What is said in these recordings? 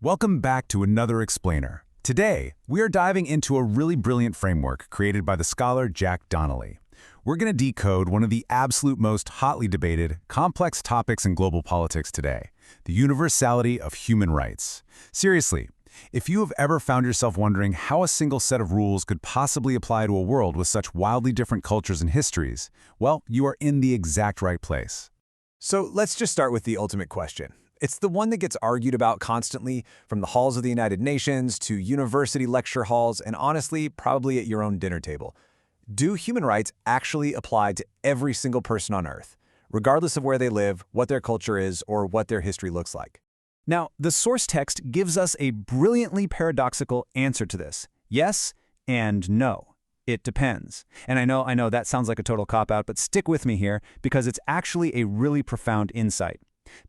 Welcome back to another Explainer. Today, we are diving into a really brilliant framework created by the scholar Jack Donnelly. We're going to decode one of the absolute most hotly debated, complex topics in global politics today, the universality of human rights. Seriously, if you have ever found yourself wondering how a single set of rules could possibly apply to a world with such wildly different cultures and histories, well, you are in the exact right place. So let's just start with the ultimate question. It's the one that gets argued about constantly, from the halls of the United Nations to university lecture halls, and honestly, probably at your own dinner table. Do human rights actually apply to every single person on Earth, regardless of where they live, what their culture is, or what their history looks like? Now, the source text gives us a brilliantly paradoxical answer to this. Yes and no. It depends. And I know that sounds like a total cop-out, but stick with me here because it's actually a really profound insight.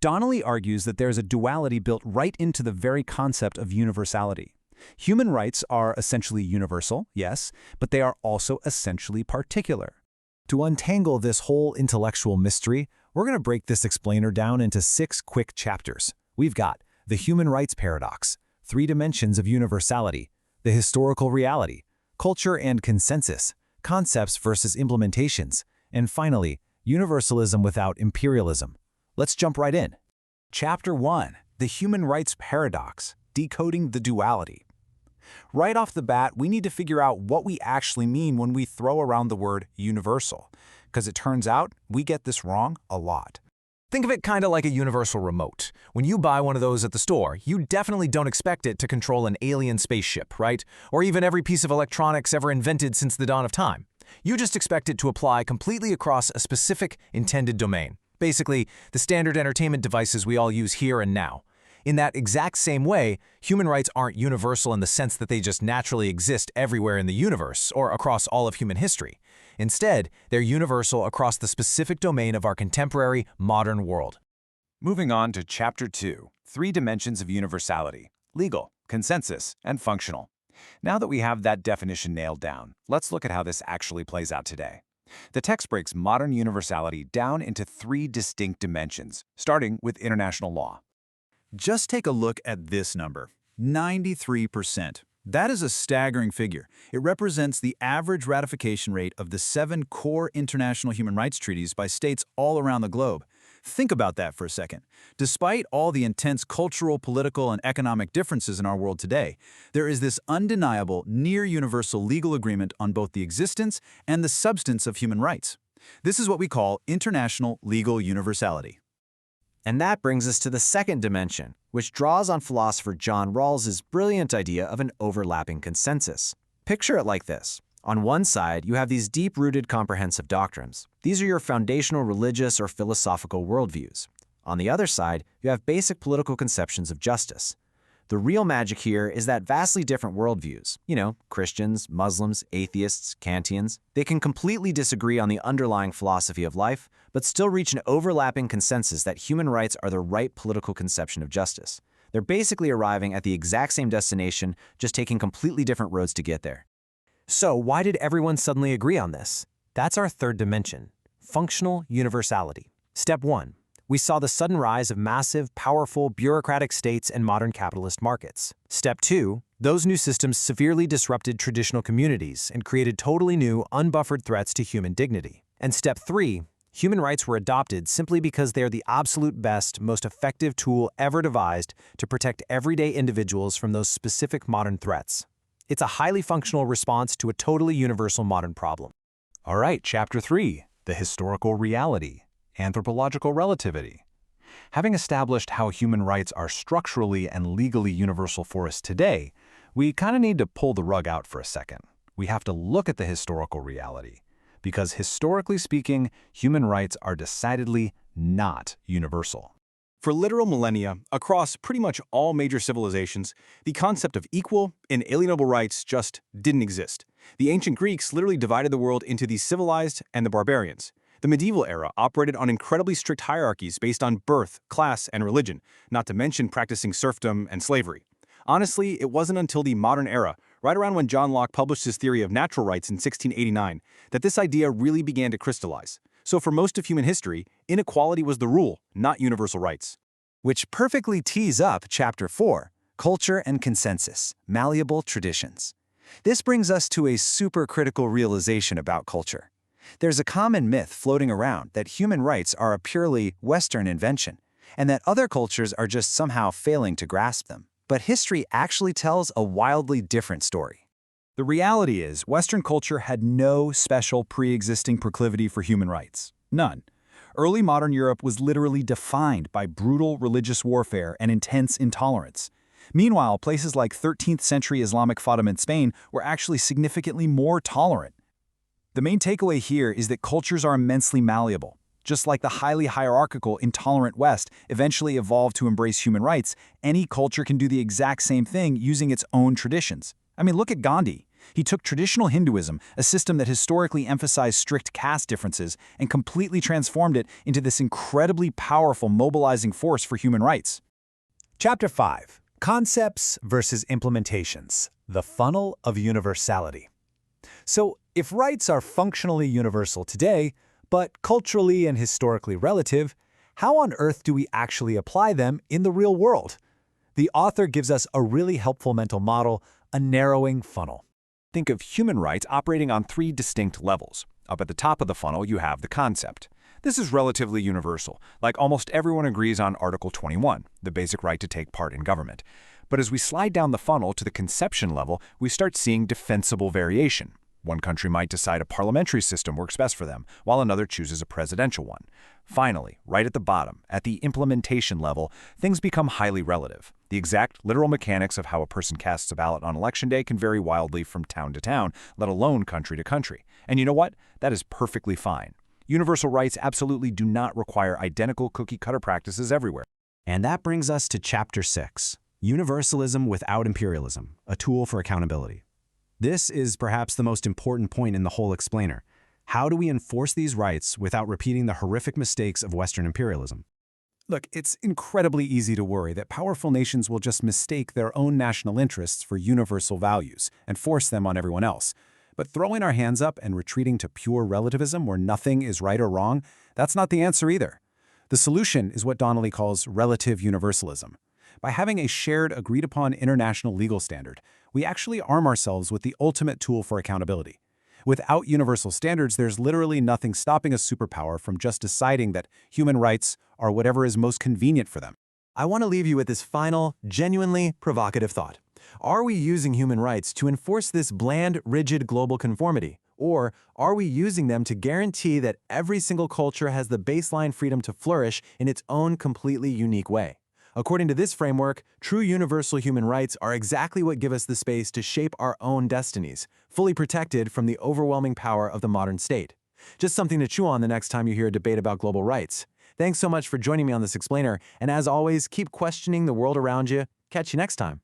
Donnelly argues that there's a duality built right into the very concept of universality. Human rights are essentially universal, yes, but they are also essentially particular. To untangle this whole intellectual mystery, we're going to break this explainer down into 6 quick chapters. We've got the human rights paradox, 3 dimensions of universality, the historical reality, culture and consensus, concepts versus implementations, and finally, universalism without imperialism. Let's jump right in. Chapter 1, the human rights paradox, decoding the duality. Right off the bat, we need to figure out what we actually mean when we throw around the word universal, because it turns out we get this wrong a lot. Think of it kind of like a universal remote. When you buy one of those at the store, you definitely don't expect it to control an alien spaceship, right? Or even every piece of electronics ever invented since the dawn of time. You just expect it to apply completely across a specific intended domain. Basically, the standard entertainment devices we all use here and now. In that exact same way, human rights aren't universal in the sense that they just naturally exist everywhere in the universe or across all of human history. Instead, they're universal across the specific domain of our contemporary, modern world. Moving on to Chapter 2, 3 dimensions of universality, legal, consensus, and functional. Now that we have that definition nailed down, let's look at how this actually plays out today. The text breaks modern universality down into 3 distinct dimensions, starting with international law. Just take a look at this number, 93%. That is a staggering figure. It represents the average ratification rate of the 7 core international human rights treaties by states all around the globe. Think about that for a second. Despite all the intense cultural, political, and economic differences in our world today, there is this undeniable, near-universal legal agreement on both the existence and the substance of human rights. This is what we call international legal universality. And that brings us to the second dimension, which draws on philosopher John Rawls's brilliant idea of an overlapping consensus. Picture it like this. On one side, you have these deep-rooted comprehensive doctrines. These are your foundational religious or philosophical worldviews. On the other side, you have basic political conceptions of justice. The real magic here is that vastly different worldviews, Christians, Muslims, atheists, Kantians, they can completely disagree on the underlying philosophy of life, but still reach an overlapping consensus that human rights are the right political conception of justice. They're basically arriving at the exact same destination, just taking completely different roads to get there. So why did everyone suddenly agree on this? That's our third dimension, functional universality. Step 1. We saw the sudden rise of massive, powerful, bureaucratic states and modern capitalist markets. Step 2. Those new systems severely disrupted traditional communities and created totally new, unbuffered threats to human dignity. And Step 3. Human rights were adopted simply because they are the absolute best, most effective tool ever devised to protect everyday individuals from those specific modern threats. It's a highly functional response to a totally universal modern problem. All right, Chapter 3, the historical reality, anthropological relativity. Having established how human rights are structurally and legally universal for us today, we kind of need to pull the rug out for a second. We have to look at the historical reality, because historically speaking, human rights are decidedly not universal. For literal millennia, across pretty much all major civilizations, the concept of equal, inalienable rights just didn't exist. The ancient Greeks literally divided the world into the civilized and the barbarians. The medieval era operated on incredibly strict hierarchies based on birth, class, and religion, not to mention practicing serfdom and slavery. Honestly, it wasn't until the modern era, right around when John Locke published his theory of natural rights in 1689, that this idea really began to crystallize. So for most of human history, inequality was the rule, not universal rights. Which perfectly tees up Chapter 4, Culture and consensus, malleable traditions. This brings us to a supercritical realization about culture. There's a common myth floating around that human rights are a purely Western invention, and that other cultures are just somehow failing to grasp them. But history actually tells a wildly different story. The reality is, Western culture had no special pre-existing proclivity for human rights. None. Early modern Europe was literally defined by brutal religious warfare and intense intolerance. Meanwhile, places like 13th century Islamic Fatima in Spain were actually significantly more tolerant. The main takeaway here is that cultures are immensely malleable. Just like the highly hierarchical, intolerant West eventually evolved to embrace human rights, any culture can do the exact same thing using its own traditions. I mean, look at Gandhi. He took traditional Hinduism, a system that historically emphasized strict caste differences, and completely transformed it into this incredibly powerful mobilizing force for human rights. Chapter 5. Concepts versus Implementations. The Funnel of Universality. So, if rights are functionally universal today, but culturally and historically relative, how on earth do we actually apply them in the real world? The author gives us a really helpful mental model, a narrowing funnel. Think of human rights operating on 3 distinct levels. Up at the top of the funnel, you have the concept. This is relatively universal, like almost everyone agrees on Article 21, the basic right to take part in government. But as we slide down the funnel to the conception level, we start seeing defensible variation. One country might decide a parliamentary system works best for them, while another chooses a presidential one. Finally, right at the bottom, at the implementation level, things become highly relative. The exact literal mechanics of how a person casts a ballot on election day can vary wildly from town to town, let alone country to country. And you know what? That is perfectly fine. Universal rights absolutely do not require identical cookie-cutter practices everywhere. And that brings us to Chapter 6, Universalism Without Imperialism, a Tool for Accountability. This is perhaps the most important point in the whole explainer. How do we enforce these rights without repeating the horrific mistakes of Western imperialism? Look, it's incredibly easy to worry that powerful nations will just mistake their own national interests for universal values and force them on everyone else. But throwing our hands up and retreating to pure relativism where nothing is right or wrong, that's not the answer either. The solution is what Donnelly calls relative universalism. By having a shared, agreed-upon international legal standard, we actually arm ourselves with the ultimate tool for accountability. Without universal standards, there's literally nothing stopping a superpower from just deciding that human rights are whatever is most convenient for them. I want to leave you with this final, genuinely provocative thought. Are we using human rights to enforce this bland, rigid global conformity? Or are we using them to guarantee that every single culture has the baseline freedom to flourish in its own completely unique way? According to this framework, true universal human rights are exactly what give us the space to shape our own destinies, fully protected from the overwhelming power of the modern state. Just something to chew on the next time you hear a debate about global rights. Thanks so much for joining me on this explainer, and as always, keep questioning the world around you. Catch you next time.